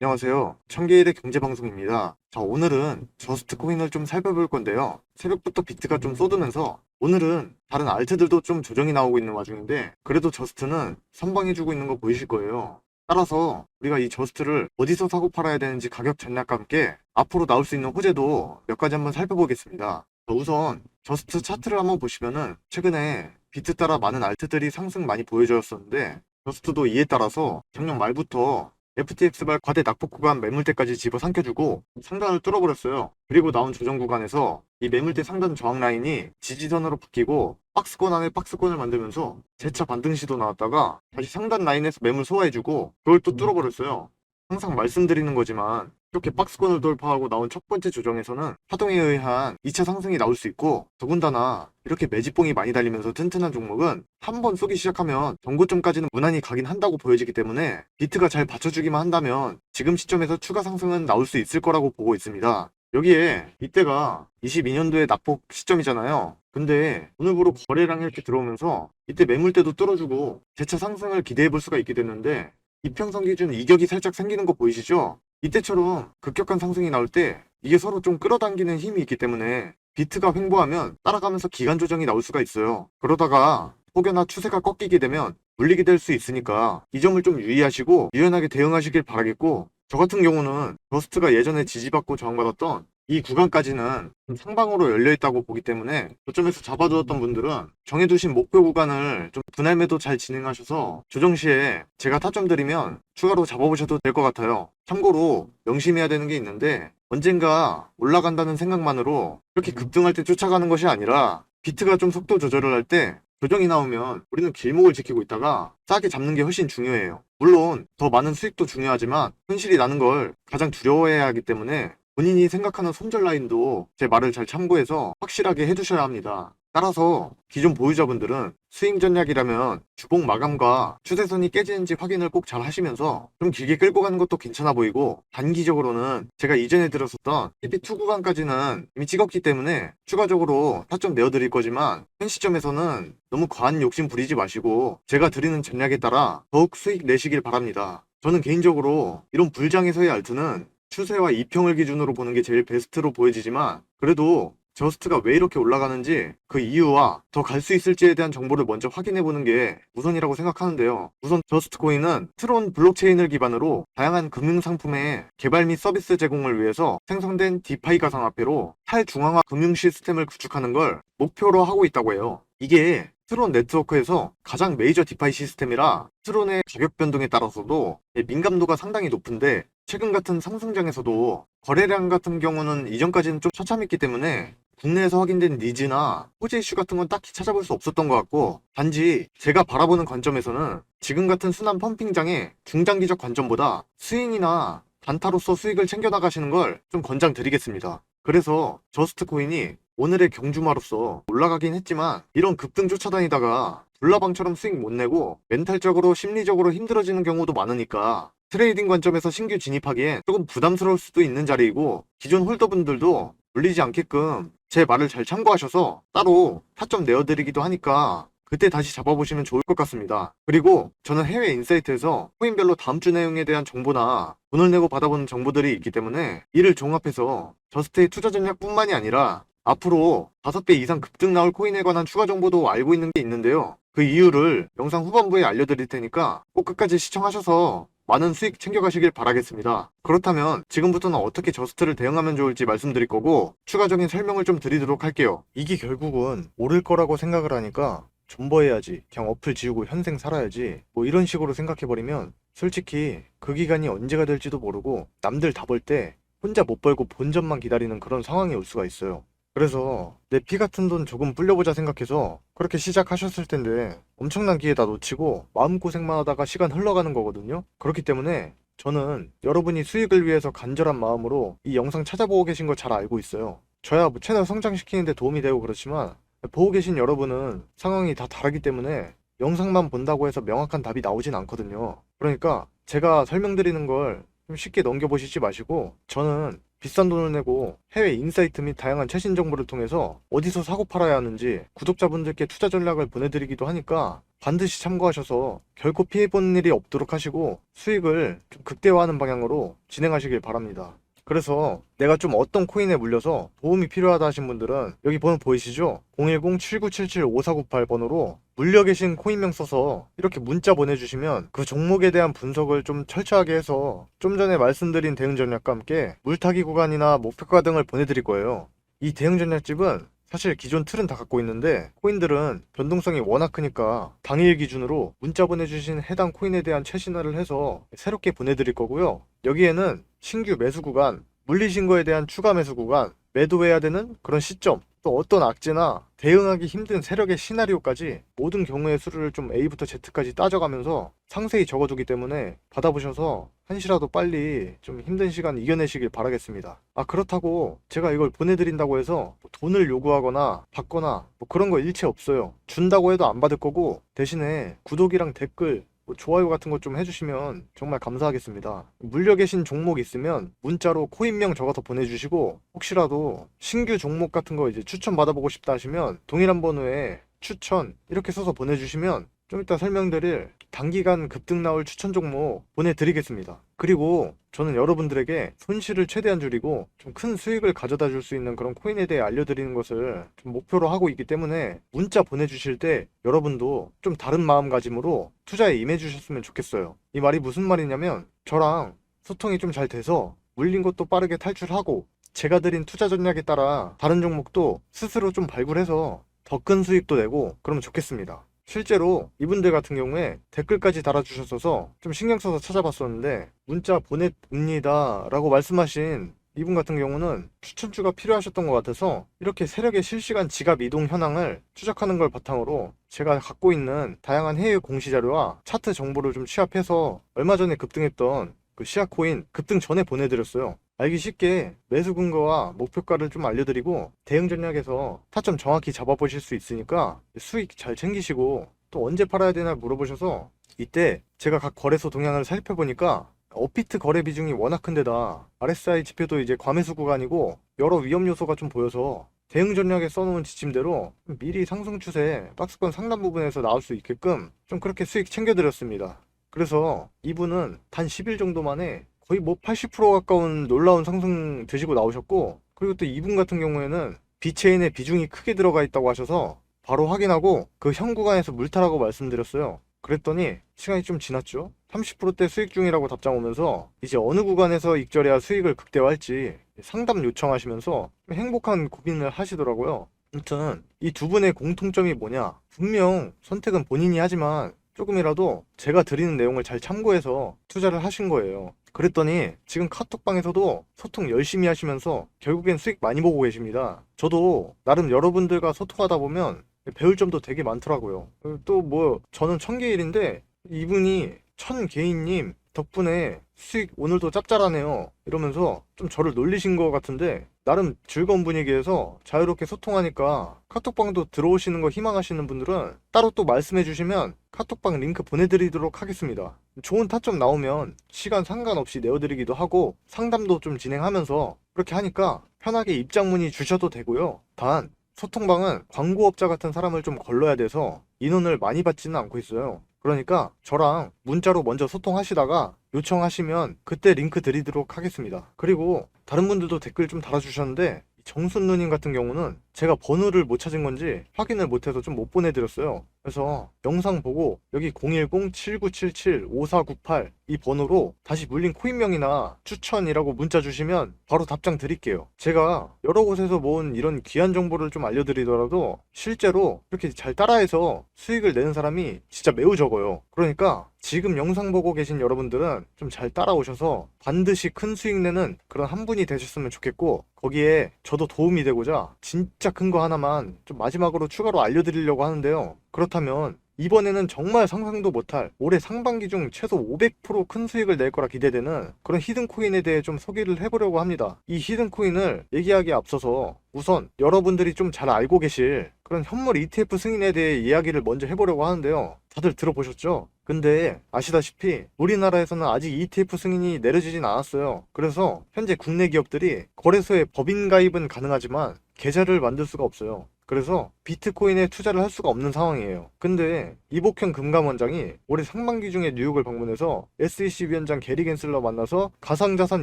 안녕하세요. 청계일의 경제방송입니다. 자, 오늘은 저스트 코인을 좀 살펴볼 건데요. 새벽부터 비트가 좀 쏟으면서 오늘은 다른 알트들도 좀 조정이 나오고 있는 와중인데 그래도 저스트는 선방해주고 있는 거 보이실 거예요. 따라서 우리가 이 저스트를 어디서 사고 팔아야 되는지 가격 전략과 함께 앞으로 나올 수 있는 호재도 몇 가지 한번 살펴보겠습니다. 자, 우선 저스트 차트를 한번 보시면은 최근에 비트 따라 많은 알트들이 상승 많이 보여줬었는데 저스트도 이에 따라서 작년 말부터 FTX발 과대 낙폭 구간 매물대까지 집어삼켜주고 상단을 뚫어버렸어요. 그리고 나온 조정 구간에서 이 매물대 상단 저항 라인이 지지선으로 바뀌고 박스권 안에 박스권을 만들면서 재차 반등 시도 나왔다가 다시 상단 라인에서 매물 소화해주고 그걸 또 뚫어버렸어요. 항상 말씀드리는 거지만 이렇게 박스권을 돌파하고 나온 첫 번째 조정에서는 파동에 의한 2차 상승이 나올 수 있고 더군다나 이렇게 매집봉이 많이 달리면서 튼튼한 종목은 한 번 쏘기 시작하면 전고점까지는 무난히 가긴 한다고 보여지기 때문에 비트가 잘 받쳐주기만 한다면 지금 시점에서 추가 상승은 나올 수 있을 거라고 보고 있습니다. 여기에 이때가 22년도의 낙폭 시점이잖아요. 근데 오늘부로 거래량이 이렇게 들어오면서 이때 매물대도 뚫어주고 재차 상승을 기대해 볼 수가 있게 됐는데 이평선 기준 이격이 살짝 생기는 거 보이시죠? 이때처럼 급격한 상승이 나올 때 이게 서로 좀 끌어당기는 힘이 있기 때문에 비트가 횡보하면 따라가면서 기간 조정이 나올 수가 있어요. 그러다가 혹여나 추세가 꺾이게 되면 물리게 될 수 있으니까 이 점을 좀 유의하시고 유연하게 대응하시길 바라겠고 저 같은 경우는 저스트가 예전에 지지받고 저항받았던 이 구간까지는 좀 상방으로 열려있다고 보기 때문에 저점에서 잡아두었던 분들은 정해두신 목표 구간을 좀 분할 매도 잘 진행하셔서 조정 시에 제가 타점 드리면 추가로 잡아보셔도 될 것 같아요. 참고로 명심해야 되는 게 있는데 언젠가 올라간다는 생각만으로 이렇게 급등할 때 쫓아가는 것이 아니라 비트가 좀 속도 조절을 할 때 조정이 나오면 우리는 길목을 지키고 있다가 싸게 잡는 게 훨씬 중요해요. 물론 더 많은 수익도 중요하지만 손실이 나는 걸 가장 두려워해야 하기 때문에 본인이 생각하는 손절 라인도 제 말을 잘 참고해서 확실하게 해두셔야 합니다. 따라서 기존 보유자분들은 스윙 전략이라면 주봉 마감과 추세선이 깨지는지 확인을 꼭 잘 하시면서 좀 길게 끌고 가는 것도 괜찮아 보이고 단기적으로는 제가 이전에 들었었던 TP2 구간까지는 이미 찍었기 때문에 추가적으로 타점 내어드릴 거지만 현 시점에서는 너무 과한 욕심 부리지 마시고 제가 드리는 전략에 따라 더욱 수익 내시길 바랍니다. 저는 개인적으로 이런 불장에서의 알트는 추세와 이평을 기준으로 보는 게 제일 베스트로 보여지지만 그래도 저스트가 왜 이렇게 올라가는지 그 이유와 더 갈 수 있을지에 대한 정보를 먼저 확인해 보는 게 우선이라고 생각하는데요. 우선 저스트 코인은 트론 블록체인을 기반으로 다양한 금융상품의 개발 및 서비스 제공을 위해서 생성된 디파이 가상화폐로 탈중앙화 금융 시스템을 구축하는 걸 목표로 하고 있다고 해요. 이게 트론 네트워크에서 가장 메이저 디파이 시스템이라 트론의 가격 변동에 따라서도 민감도가 상당히 높은데 최근 같은 상승장에서도 거래량 같은 경우는 이전까지는 좀 처참했기 때문에 국내에서 확인된 니즈나 호재 이슈 같은 건 딱히 찾아볼 수 없었던 것 같고 단지 제가 바라보는 관점에서는 지금 같은 순환 펌핑장의 중장기적 관점보다 스윙이나 단타로서 수익을 챙겨나가시는 걸 좀 권장드리겠습니다. 그래서 저스트 코인이 오늘의 경주마로서 올라가긴 했지만 이런 급등 쫓아다니다가 불나방처럼 수익 못 내고 멘탈적으로 심리적으로 힘들어지는 경우도 많으니까 트레이딩 관점에서 신규 진입하기엔 조금 부담스러울 수도 있는 자리이고 기존 홀더분들도 물리지 않게끔 제 말을 잘 참고하셔서 따로 타점 내어드리기도 하니까 그때 다시 잡아보시면 좋을 것 같습니다. 그리고 저는 해외 인사이트에서 코인별로 다음 주 내용에 대한 정보나 돈을 내고 받아보는 정보들이 있기 때문에 이를 종합해서 저스트의 투자 전략뿐만이 아니라 앞으로 5배 이상 급등 나올 코인에 관한 추가 정보도 알고 있는 게 있는데요. 그 이유를 영상 후반부에 알려드릴 테니까 꼭 끝까지 시청하셔서 많은 수익 챙겨가시길 바라겠습니다. 그렇다면 지금부터는 어떻게 저스트를 대응하면 좋을지 말씀드릴 거고 추가적인 설명을 좀 드리도록 할게요. 이게 결국은 오를 거라고 생각을 하니까 존버해야지, 그냥 어플 지우고 현생 살아야지 뭐 이런 식으로 생각해버리면 솔직히 그 기간이 언제가 될지도 모르고 남들 다 벌 때 혼자 못 벌고 본전만 기다리는 그런 상황이 올 수가 있어요. 그래서 내 피 같은 돈 조금 불려보자 생각해서 그렇게 시작하셨을 텐데 엄청난 기회 다 놓치고 마음고생만 하다가 시간 흘러가는 거거든요. 그렇기 때문에 저는 여러분이 수익을 위해서 간절한 마음으로 이 영상 찾아보고 계신 거 잘 알고 있어요. 저야 뭐 채널 성장시키는 데 도움이 되고 그렇지만 보고 계신 여러분은 상황이 다 다르기 때문에 영상만 본다고 해서 명확한 답이 나오진 않거든요. 그러니까 제가 설명드리는 걸 좀 쉽게 넘겨보시지 마시고 저는 비싼 돈을 내고 해외 인사이트 및 다양한 최신 정보를 통해서 어디서 사고 팔아야 하는지 구독자분들께 투자 전략을 보내드리기도 하니까 반드시 참고하셔서 결코 피해보는 일이 없도록 하시고 수익을 좀 극대화하는 방향으로 진행하시길 바랍니다. 그래서 내가 좀 어떤 코인에 물려서 도움이 필요하다 하신 분들은 여기 번호 보이시죠? 010-7977-5498 번호로 물려 계신 코인명 써서 이렇게 문자 보내주시면 그 종목에 대한 분석을 좀 철저하게 해서 좀 전에 말씀드린 대응 전략과 함께 물타기 구간이나 목표가 등을 보내드릴 거예요. 이 대응 전략집은 사실 기존 틀은 다 갖고 있는데 코인들은 변동성이 워낙 크니까 당일 기준으로 문자 보내주신 해당 코인에 대한 최신화를 해서 새롭게 보내드릴 거고요. 여기에는 신규 매수 구간, 물리신 거에 대한 추가 매수 구간, 매도해야 되는 그런 시점, 또 어떤 악재나 대응하기 힘든 세력의 시나리오까지 모든 경우의 수를 좀 A부터 Z까지 따져가면서 상세히 적어두기 때문에 받아보셔서 한시라도 빨리 좀 힘든 시간 이겨내시길 바라겠습니다. 그렇다고 제가 이걸 보내드린다고 해서 돈을 요구하거나 받거나 뭐 그런 거 일체 없어요. 준다고 해도 안 받을 거고 대신에 구독이랑 댓글 좋아요 같은 거 좀 해주시면 정말 감사하겠습니다. 물려 계신 종목 있으면 문자로 코인명 적어서 보내주시고 혹시라도 신규 종목 같은 거 이제 추천 받아보고 싶다 하시면 동일한 번호에 추천 이렇게 써서 보내주시면 좀 이따 설명드릴 단기간 급등 나올 추천 종목 보내드리겠습니다. 그리고 저는 여러분들에게 손실을 최대한 줄이고 좀 큰 수익을 가져다 줄 수 있는 그런 코인에 대해 알려드리는 것을 좀 목표로 하고 있기 때문에 문자 보내주실 때 여러분도 좀 다른 마음가짐으로 투자에 임해 주셨으면 좋겠어요. 이 말이 무슨 말이냐면 저랑 소통이 좀 잘 돼서 물린 것도 빠르게 탈출하고 제가 드린 투자 전략에 따라 다른 종목도 스스로 좀 발굴해서 더 큰 수익도 내고 그러면 좋겠습니다. 실제로 이분들 같은 경우에 댓글까지 달아주셨어서 좀 신경 써서 찾아봤었는데 문자 보냅니다 라고 말씀하신 이분 같은 경우는 추천주가 필요하셨던 것 같아서 이렇게 세력의 실시간 지갑 이동 현황을 추적하는 걸 바탕으로 제가 갖고 있는 다양한 해외 공시자료와 차트 정보를 좀 취합해서 얼마 전에 급등했던 그 시아코인 급등 전에 보내드렸어요. 알기 쉽게 매수 근거와 목표가를 좀 알려드리고 대응 전략에서 타점 정확히 잡아보실 수 있으니까 수익 잘 챙기시고 또 언제 팔아야 되나 물어보셔서 이때 제가 각 거래소 동향을 살펴보니까 업비트 거래 비중이 워낙 큰데다 RSI 지표도 이제 과매수 구간이고 여러 위험 요소가 좀 보여서 대응 전략에 써놓은 지침대로 미리 상승 추세 박스권 상단 부분에서 나올 수 있게끔 좀 그렇게 수익 챙겨드렸습니다. 그래서 이분은 단 10일 정도 만에 거의 뭐 80% 가까운 놀라운 상승 드시고 나오셨고 그리고 또 이분 같은 경우에는 비체인에 비중이 크게 들어가 있다고 하셔서 바로 확인하고 그 현 구간에서 물타라고 말씀드렸어요. 그랬더니 시간이 좀 지났죠. 30%대 수익 중이라고 답장 오면서 이제 어느 구간에서 익절해야 수익을 극대화할지 상담 요청하시면서 행복한 고민을 하시더라고요. 아무튼 이 두 분의 공통점이 뭐냐, 분명 선택은 본인이 하지만 조금이라도 제가 드리는 내용을 잘 참고해서 투자를 하신 거예요. 그랬더니 지금 카톡방에서도 소통 열심히 하시면서 결국엔 수익 많이 보고 계십니다. 저도 나름 여러분들과 소통하다 보면 배울 점도 되게 많더라고요. 또 뭐 저는 1000개일인데 이분이 1000개인님 덕분에 수익 오늘도 짭짤하네요 이러면서 좀 저를 놀리신 것 같은데 나름 즐거운 분위기에서 자유롭게 소통하니까 카톡방도 들어오시는 거 희망하시는 분들은 따로 또 말씀해 주시면 카톡방 링크 보내드리도록 하겠습니다. 좋은 타점 나오면 시간 상관없이 내어드리기도 하고 상담도 좀 진행하면서 그렇게 하니까 편하게 입장 문의 주셔도 되고요. 단 소통방은 광고업자 같은 사람을 좀 걸러야 돼서 인원을 많이 받지는 않고 있어요. 그러니까 저랑 문자로 먼저 소통하시다가 요청하시면 그때 링크 드리도록 하겠습니다. 그리고 다른 분들도 댓글 좀 달아주셨는데 정순 누님 같은 경우는 제가 번호를 못 찾은 건지 확인을 못해서 좀 못 보내드렸어요. 그래서 영상 보고 여기 010-7977-5498 이 번호로 다시 물린 코인명이나 추천이라고 문자 주시면 바로 답장 드릴게요. 제가 여러 곳에서 모은 이런 귀한 정보를 좀 알려드리더라도 실제로 이렇게 잘 따라해서 수익을 내는 사람이 진짜 매우 적어요. 그러니까 지금 영상 보고 계신 여러분들은 좀 잘 따라오셔서 반드시 큰 수익 내는 그런 한 분이 되셨으면 좋겠고 거기에 저도 도움이 되고자 진짜 큰 거 하나만 좀 마지막으로 추가로 알려드리려고 하는데요. 그렇다면 이번에는 정말 상상도 못할 올해 상반기 중 최소 500% 큰 수익을 낼 거라 기대되는 그런 히든코인에 대해 좀 소개를 해보려고 합니다. 이 히든코인을 얘기하기에 앞서서 우선 여러분들이 좀 잘 알고 계실 그런 현물 ETF 승인에 대해 이야기를 먼저 해보려고 하는데요. 다들 들어보셨죠? 근데 아시다시피 우리나라에서는 아직 ETF 승인이 내려지진 않았어요. 그래서 현재 국내 기업들이 거래소에 법인 가입은 가능하지만 계좌를 만들 수가 없어요. 그래서 비트코인에 투자를 할 수가 없는 상황이에요. 근데 이복형 금감원장이 올해 상반기 중에 뉴욕을 방문해서 SEC 위원장 게리 겐슬러 만나서 가상자산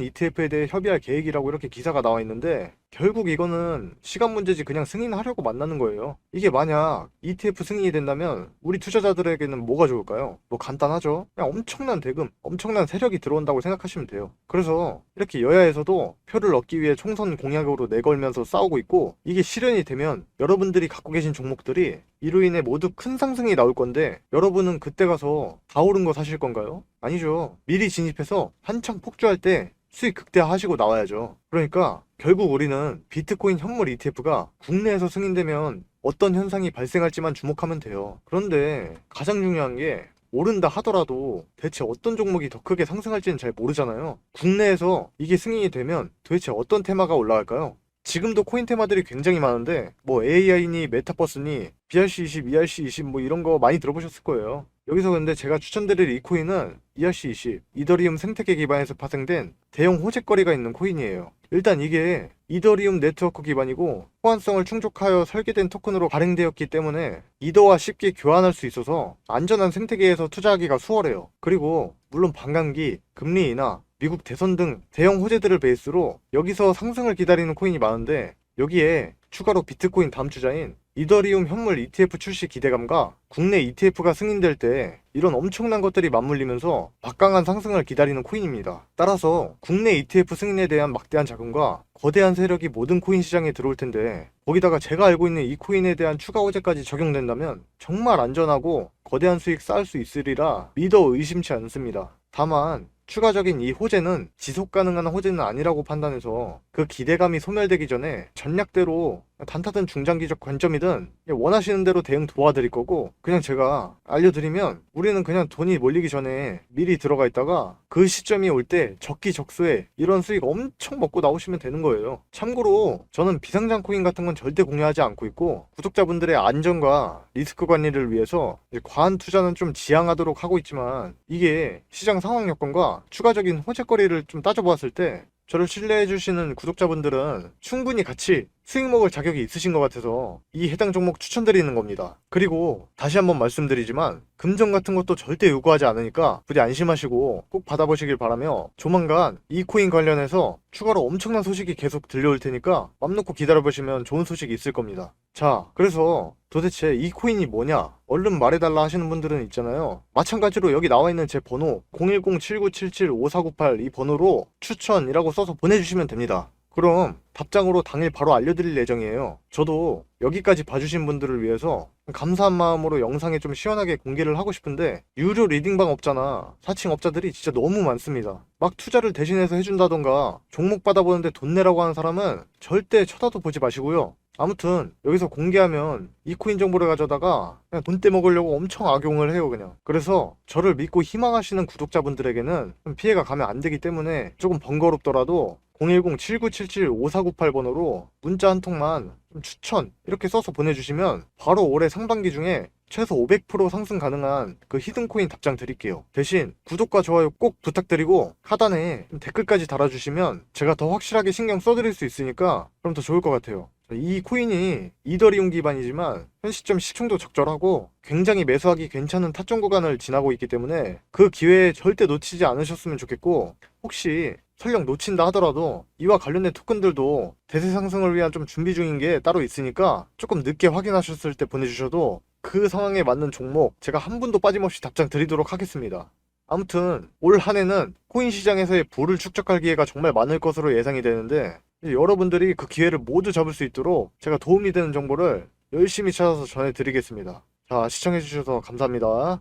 ETF에 대해 협의할 계획이라고 이렇게 기사가 나와 있는데, 결국 이거는 시간 문제지 그냥 승인하려고 만나는 거예요. 이게 만약 ETF 승인이 된다면 우리 투자자들에게는 뭐가 좋을까요? 뭐 간단하죠. 그냥 엄청난 대금, 엄청난 세력이 들어온다고 생각하시면 돼요. 그래서 이렇게 여야에서도 표를 얻기 위해 총선 공약으로 내걸면서 싸우고 있고, 이게 실현이 되면 여러분들이 갖고 계신 종목들이 이로 인해 모두 큰 상승이 나올 건데, 여러분은 그때 가서 다 오른 거 사실 건가요? 아니죠. 미리 진입해서 한창 폭주할 때 수익 극대화하시고 나와야죠. 그러니까 결국 우리는 비트코인 현물 ETF가 국내에서 승인되면 어떤 현상이 발생할지만 주목하면 돼요. 그런데 가장 중요한 게, 오른다 하더라도 대체 어떤 종목이 더 크게 상승할지는 잘 모르잖아요. 국내에서 이게 승인이 되면 도대체 어떤 테마가 올라갈까요? 지금도 코인 테마들이 굉장히 많은데, 뭐 AI니 메타버스니 BRC20, ERC20 뭐 이런 거 많이 들어보셨을 거예요. 여기서 근데 제가 추천드릴 이 코인은 ERC20, 이더리움 생태계 기반에서 파생된 대형 호재거리가 있는 코인이에요. 일단 이게 이더리움 네트워크 기반이고 호환성을 충족하여 설계된 토큰으로 발행되었기 때문에 이더와 쉽게 교환할 수 있어서 안전한 생태계에서 투자하기가 수월해요. 그리고 물론 반감기, 금리 인하, 미국 대선 등 대형 호재들을 베이스로 여기서 상승을 기다리는 코인이 많은데, 여기에 추가로 비트코인 다음 주자인 이더리움 현물 ETF 출시 기대감과 국내 ETF가 승인될 때 이런 엄청난 것들이 맞물리면서 막강한 상승을 기다리는 코인입니다. 따라서 국내 ETF 승인에 대한 막대한 자금과 거대한 세력이 모든 코인 시장에 들어올 텐데, 거기다가 제가 알고 있는 이 코인에 대한 추가 호재까지 적용된다면 정말 안전하고 거대한 수익 쌓을 수 있으리라 믿어 의심치 않습니다. 다만 추가적인 이 호재는 지속 가능한 호재는 아니라고 판단해서 그 기대감이 소멸되기 전에 전략대로 단타든 중장기적 관점이든 원하시는 대로 대응 도와드릴 거고, 그냥 제가 알려드리면 우리는 그냥 돈이 몰리기 전에 미리 들어가 있다가 그 시점이 올 때 적기적소에 이런 수익 엄청 먹고 나오시면 되는 거예요. 참고로 저는 비상장 코인 같은 건 절대 공유하지 않고 있고, 구독자분들의 안전과 리스크 관리를 위해서 과한 투자는 좀 지양하도록 하고 있지만, 이게 시장 상황 여건과 추가적인 호재거리를 좀 따져보았을 때 저를 신뢰해주시는 구독자분들은 충분히 같이 수익 먹을 자격이 있으신 것 같아서 이 해당 종목 추천드리는 겁니다. 그리고 다시 한번 말씀드리지만 금전 같은 것도 절대 요구하지 않으니까 부디 안심하시고 꼭 받아보시길 바라며, 조만간 이 코인 관련해서 추가로 엄청난 소식이 계속 들려올 테니까 맘 놓고 기다려보시면 좋은 소식이 있을 겁니다. 자, 그래서 도대체 이 코인이 뭐냐? 얼른 말해달라 하시는 분들은 있잖아요. 마찬가지로 여기 나와있는 제 번호 010-7977-5498 이 번호로 추천이라고 써서 보내주시면 됩니다. 그럼 답장으로 당일 바로 알려드릴 예정이에요. 저도 여기까지 봐주신 분들을 위해서 감사한 마음으로 영상에 좀 시원하게 공개를 하고 싶은데, 유료 리딩방 업자나 사칭 업자들이 진짜 너무 많습니다. 막 투자를 대신해서 해준다던가 종목 받아보는데 돈 내라고 하는 사람은 절대 쳐다도 보지 마시고요. 아무튼 여기서 공개하면 이 코인 정보를 가져다가 그냥 돈 떼먹으려고 엄청 악용을 해요 그냥. 그래서 저를 믿고 희망하시는 구독자분들에게는 좀 피해가 가면 안 되기 때문에 조금 번거롭더라도 010-7977-5498번호로 문자 한 통만 좀 추천 이렇게 써서 보내주시면 바로 올해 상반기 중에 최소 500% 상승 가능한 그 히든코인 답장 드릴게요. 대신 구독과 좋아요 꼭 부탁드리고 하단에 댓글까지 달아주시면 제가 더 확실하게 신경 써드릴 수 있으니까 그럼 더 좋을 것 같아요. 이 코인이 이더리움 기반이지만 현 시점 시총도 적절하고 굉장히 매수하기 괜찮은 타점 구간을 지나고 있기 때문에 그 기회에 절대 놓치지 않으셨으면 좋겠고, 혹시 설령 놓친다 하더라도 이와 관련된 토큰들도 대세 상승을 위한 좀 준비 중인 게 따로 있으니까 조금 늦게 확인하셨을 때 보내주셔도 그 상황에 맞는 종목 제가 한 분도 빠짐없이 답장 드리도록 하겠습니다. 아무튼 올 한 해는 코인 시장에서의 부를 축적할 기회가 정말 많을 것으로 예상이 되는데, 여러분들이 그 기회를 모두 잡을 수 있도록 제가 도움이 되는 정보를 열심히 찾아서 전해드리겠습니다. 자, 시청해주셔서 감사합니다.